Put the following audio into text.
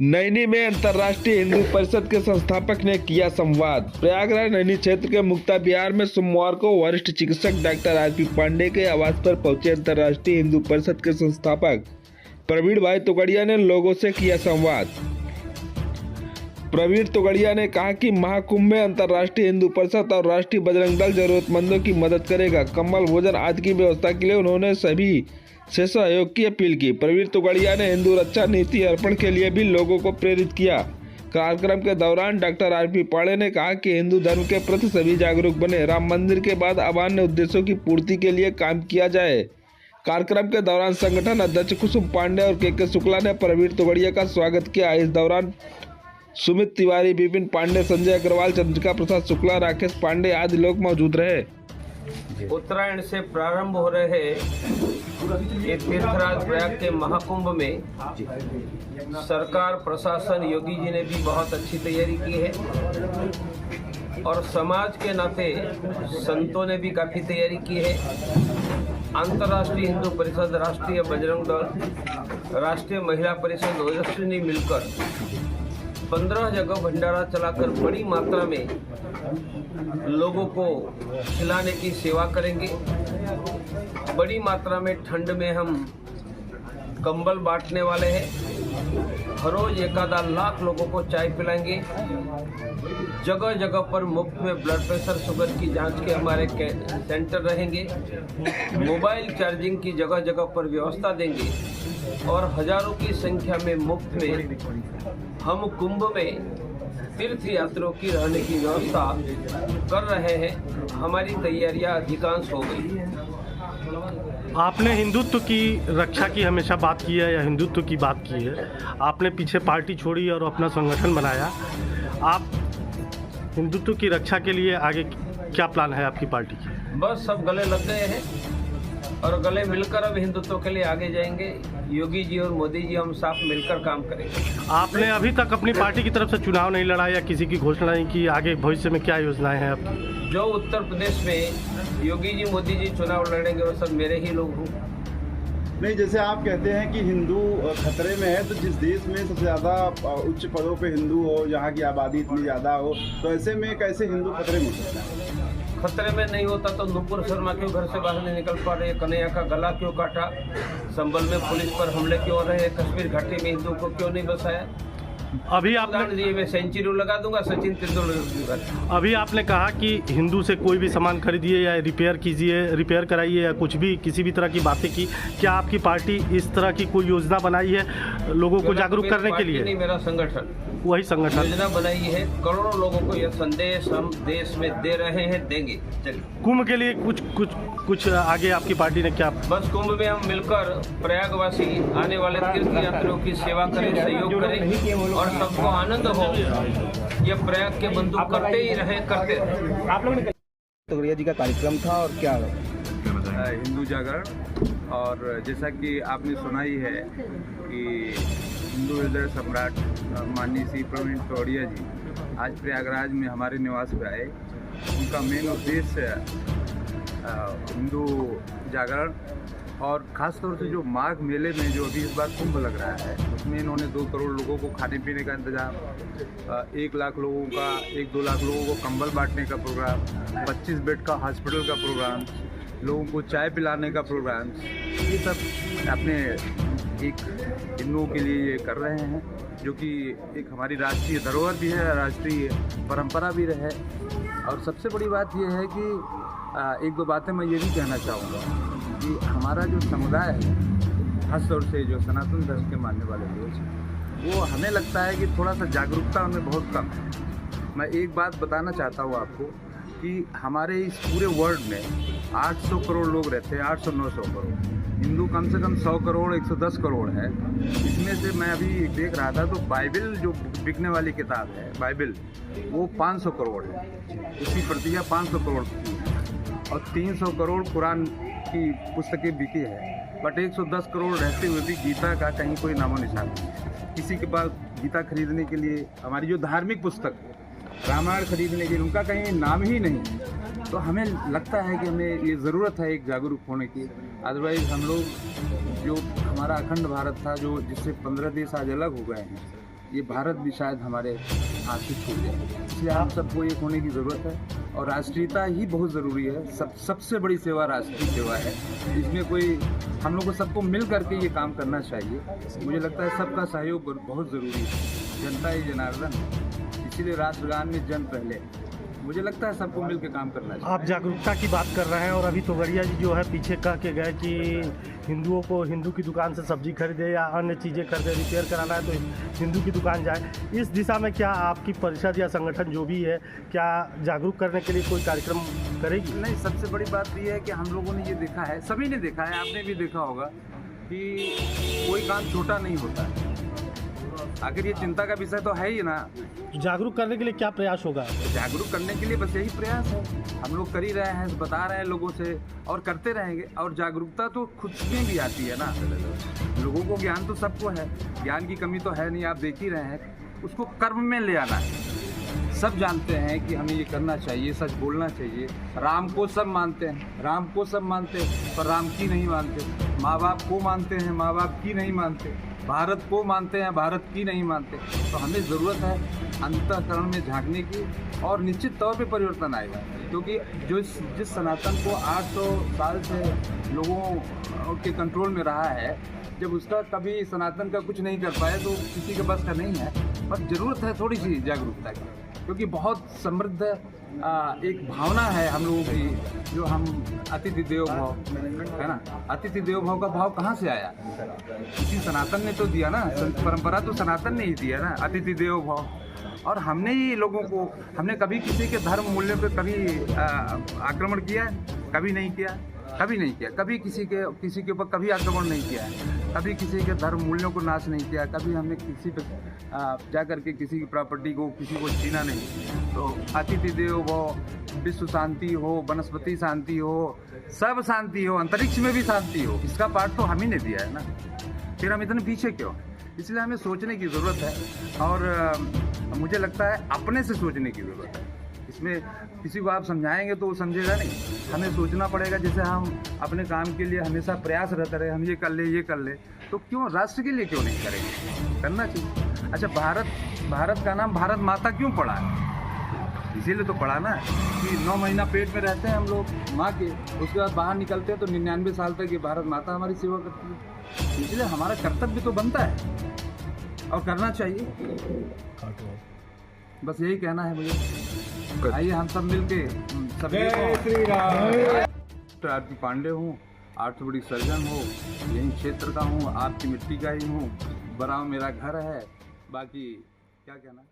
नैनी में अंतर्राष्ट्रीय हिंदू परिषद के संस्थापक ने किया संवाद। प्रयागराज नैनी क्षेत्र के मुक्ता विहार में सोमवार को वरिष्ठ चिकित्सक डॉक्टर आरपी पांडे के आवास पर पहुंचे अंतर्राष्ट्रीय हिंदू परिषद के संस्थापक प्रवीण भाई तोगड़िया ने लोगों से किया संवाद। प्रवीण तोगड़िया ने कहा कि महाकुंभ में अंतर्राष्ट्रीय हिंदू परिषद और राष्ट्रीय बजरंग दल जरूरतमंदों की मदद करेगा। कंबल, भोजन आदि की व्यवस्था के लिए उन्होंने सभी से सहयोग की अपील की। प्रवीण तोगड़िया ने हिंदू रक्षा नीति अर्पण के लिए भी लोगों को प्रेरित किया। कार्यक्रम के दौरान डॉक्टर आरपी पांडे ने कहा कि हिंदू धर्म के प्रति सभी जागरूक बने। राम मंदिर के बाद अब अन्य उद्देश्यों की पूर्ति के लिए काम किया जाए। कार्यक्रम के दौरान संगठन अध्यक्ष कुसुम पांडे और के शुक्ला ने प्रवीण तोगड़िया का स्वागत किया। इस दौरान सुमित तिवारी, विपिन पांडे, संजय अग्रवाल, चंद्रिका प्रसाद शुक्ला, राकेश पांडे आदि लोग मौजूद रहे। उत्तरायण से प्रारंभ हो रहे ये तीर्थराज प्रयाग के महाकुंभ में सरकार, प्रशासन, योगी जी ने भी बहुत अच्छी तैयारी की है और समाज के नाते संतों ने भी काफ़ी तैयारी की है। अंतर्राष्ट्रीय हिंदू परिषद, राष्ट्रीय बजरंग दल, राष्ट्रीय महिला परिषद, ओजस्वी ने मिलकर 15 जगह भंडारा चलाकर बड़ी मात्रा में लोगों को खिलाने की सेवा करेंगे। बड़ी मात्रा में ठंड में हम कंबल बांटने वाले हैं। हर रोज 1 लाख लोगों को चाय पिलाएंगे। जगह जगह पर मुफ्त में ब्लड प्रेशर, शुगर की जांच के हमारे सेंटर रहेंगे। मोबाइल चार्जिंग की जगह जगह पर व्यवस्था देंगे और हजारों की संख्या में मुफ्त में हम कुंभ में तीर्थ यात्रियों की रहने की व्यवस्था कर रहे हैं। हमारी तैयारियां अधिकांश हो गई। आपने हिंदुत्व की रक्षा की हमेशा बात की है या हिंदुत्व की बात की है। आपने पीछे पार्टी छोड़ी और अपना संगठन बनाया। आप हिंदुत्व की रक्षा के लिए आगे क्या प्लान है आपकी पार्टी की? बस सब गले लग गए हैं और गले मिलकर अब हिंदुत्व के लिए आगे जाएंगे। योगी जी और मोदी जी हम साथ मिलकर काम करेंगे। आपने अभी तक अपनी पार्टी की तरफ से चुनाव नहीं लड़ा या किसी की घोषणा नहीं की। आगे भविष्य में क्या योजनाएं हैं आपकी? जो उत्तर प्रदेश में योगी जी, मोदी जी चुनाव लड़ेंगे वो सब मेरे ही लोग हों। नहीं, जैसे आप कहते हैं कि हिंदू खतरे में है, तो जिस देश में सबसे ज़्यादा उच्च पदों पे हिंदू हो, जहाँ की आबादी इतनी ज़्यादा हो, तो ऐसे में कैसे हिंदू खतरे में हो सकता है? खतरे में नहीं होता तो नुपुर शर्मा क्यों घर से बाहर नहीं निकल पा रहे? कन्हैया का गला क्यों काटा? संभल में पुलिस पर हमले क्यों हो रहे हैं? कश्मीर घाटी में हिंदू को क्यों नहीं बसाया? अभी आपने मैं सेंचुरी लगा दूंगा सचिन तेंदुलकर। अभी आपने कहा कि हिंदू से कोई भी सामान खरीदिए या रिपेयर कीजिए, रिपेयर कराइए या कुछ भी किसी भी तरह की बातें की। क्या आपकी पार्टी इस तरह की कोई योजना बनाई है लोगों को जागरूक करने के लिए? नहीं, मेरा संगठन वही संगठन योजना बनाई है। करोड़ों लोगों को यह संदेश हम देश में दे रहे हैं, देंगे। चलिए, कुंभ के लिए कुछ आगे आपकी पार्टी ने क्या? बस कुंभ में हम मिलकर प्रयागवासी आने वाले तीर्थ यात्रियों की सेवा करें, सहयोग करें और सबको आनंद हो। ये प्रयाग के बंधु करते ही रहे, करते रहे। आप लोगों ने तोगड़िया जी का कार्यक्रम था और क्या हिंदू जागरण, और जैसा कि आपने सुना ही है कि हिंदू हृदय सम्राट माननीय श्री प्रवीण तोगड़िया जी आज प्रयागराज में हमारे निवास पे आए। उनका मेन उद्देश्य हिंदू जागरण और ख़ास तौर से जो माघ मेले में जो अभी इस बार कुंभ लग रहा है उसमें इन्होंने 2 करोड़ लोगों को खाने पीने का इंतजाम, 1 लाख लोगों का 1-2 लाख लोगों को कंबल बांटने का प्रोग्राम, 25 बेड का हॉस्पिटल का प्रोग्राम, लोगों को चाय पिलाने का प्रोग्राम, ये सब अपने एक हिंदुओं के लिए ये कर रहे हैं, जो कि एक हमारी राष्ट्रीय धरोहर भी है, राष्ट्रीय परंपरा भी रहे। और सबसे बड़ी बात यह है कि 1-2 बातें मैं ये भी कहना चाहूँगा कि हमारा जो समुदाय है, खासतौर से जो सनातन धर्म के मानने वाले लोग, वो हमें लगता है कि थोड़ा सा जागरूकता उनमें बहुत कम है। मैं एक बात बताना चाहता हूँ आपको कि हमारे इस पूरे वर्ल्ड में 800 करोड़ लोग रहते हैं, 800-900 करोड़। हिंदू कम से कम 100 करोड़, 110 करोड़ है। इसमें से मैं अभी देख रहा था तो बाइबल जो बिकने वाली किताब है, बाइबल, वो 500 करोड़ है। उसकी प्रतियां 500 करोड़ की है और 300 करोड़ कुरान की पुस्तकें बिकी है। बट 110 करोड़ रहते हुए भी गीता का कहीं कोई नामो निशान नहीं। किसी के पास गीता खरीदने के लिए, हमारी जो धार्मिक पुस्तक रामायण खरीदने के लिए उनका कहीं नाम ही नहीं। तो हमें लगता है कि हमें ये ज़रूरत है एक जागरूक होने की। अदरवाइज़ हम लोग जो हमारा अखंड भारत था, जो जिससे 15 देश आज अलग हो गए हैं, ये भारत भी शायद हमारे हाथ से छूट जाए। इसलिए हम सबको एक होने की ज़रूरत है और राष्ट्रीयता ही बहुत ज़रूरी है। सबसे बड़ी सेवा राष्ट्रीय सेवा है। इसमें कोई हम लोग को सबको मिल करके ये काम करना चाहिए। मुझे लगता है सबका सहयोग बहुत ज़रूरी है। जनता ही जनार्दन है, इसीलिए राष्ट्रगान में जन पहले। मुझे लगता है सबको मिल के काम करना चाहिए। आप जागरूकता की बात कर रहे हैं और अभी तोगड़िया जी जो है पीछे कह के गए कि हिंदुओं को हिंदू की दुकान से सब्जी खरीदे या अन्य चीज़ें खरीदे, रिपेयर कराना है तो हिंदू की दुकान जाए। इस दिशा में क्या आपकी परिषद या संगठन जो भी है क्या जागरूक करने के लिए कोई कार्यक्रम करेगी? नहीं, सबसे बड़ी बात यह है कि हम लोगों ने ये देखा है, सभी ने देखा है, आपने भी देखा होगा कि कोई काम छोटा नहीं होता है। आखिर ये चिंता का विषय तो है ही ना। जागरूक करने के लिए क्या प्रयास होगा? जागरूक करने के लिए बस यही प्रयास है। हम लोग कर ही रहे हैं, बता रहे हैं लोगों से और करते रहेंगे। और जागरूकता तो खुद में भी आती है ना। लोगों को ज्ञान तो सबको है, ज्ञान की कमी तो है नहीं, आप देख ही रहे हैं। उसको कर्म में ले आना है। सब जानते हैं कि हमें ये करना चाहिए, सच बोलना चाहिए। राम को सब मानते हैं, राम को सब मानते हैं, पर राम की नहीं मानते। माँ बाप को मानते हैं, माँ बाप की नहीं मानते। भारत को मानते हैं, भारत की नहीं मानते। तो हमें ज़रूरत है अंतःकरण में झांकने की और निश्चित तौर पे परिवर्तन आएगा। क्योंकि जिस सनातन को 800 साल से लोगों के कंट्रोल में रहा है, जब उसका कभी सनातन का कुछ नहीं कर पाए तो किसी के बस का नहीं है। पर ज़रूरत है थोड़ी सी जागरूकता की, क्योंकि बहुत समृद्ध एक भावना है हम लोगों की, जो हम अतिथि देवो भव है ना। अतिथि देवो भव का भाव कहाँ से आया? इसी सनातन ने तो दिया ना। परंपरा तो सनातन ने ही दिया ना, अतिथि देवो भव। और हमने ही लोगों को, हमने कभी किसी के धर्म मूल्यों पे कभी आक्रमण किया? कभी नहीं किया, कभी नहीं किया। कभी किसी के ऊपर कभी आक्रमण नहीं किया है। कभी किसी के धर्म मूल्यों को नाश नहीं किया। कभी हमने किसी पे जा करके किसी की प्रॉपर्टी को, किसी को छीना नहीं। तो अतिथि देवो भव, विश्व शांति हो, वनस्पति शांति हो, सब शांति हो, अंतरिक्ष में भी शांति हो, इसका पाठ तो हम ही ने दिया है ना। फिर हम इतने पीछे क्यों? इसलिए हमें सोचने की ज़रूरत है और मुझे लगता है अपने से सोचने की ज़रूरत है। इसमें किसी को आप समझाएंगे तो वो समझेगा नहीं। हमें सोचना पड़ेगा। जैसे हम अपने काम के लिए हमेशा प्रयास रहता रहे, हम ये कर ले, ये कर ले, तो क्यों राष्ट्र के लिए क्यों नहीं करेंगे? करना चाहिए। अच्छा, भारत का नाम भारत माता क्यों पड़ा है? इसीलिए तो पड़ा ना कि 9 महीना पेट में रहते हैं हम लोग माँ के, उसके बाद बाहर निकलते हैं तो 99 साल तक ये भारत माता हमारी सेवा करती है। इसलिए हमारा कर्तव्य तो बनता है और करना चाहिए। बस यही कहना है मुझे। आइए हम सब मिलके सभी आरती पांडे हूँ, आर्थोपेडिक बड़ी सर्जन हूँ, यही क्षेत्र का हूँ, आपकी मिट्टी का ही हूँ। बराव मेरा घर है, बाकी क्या कहना।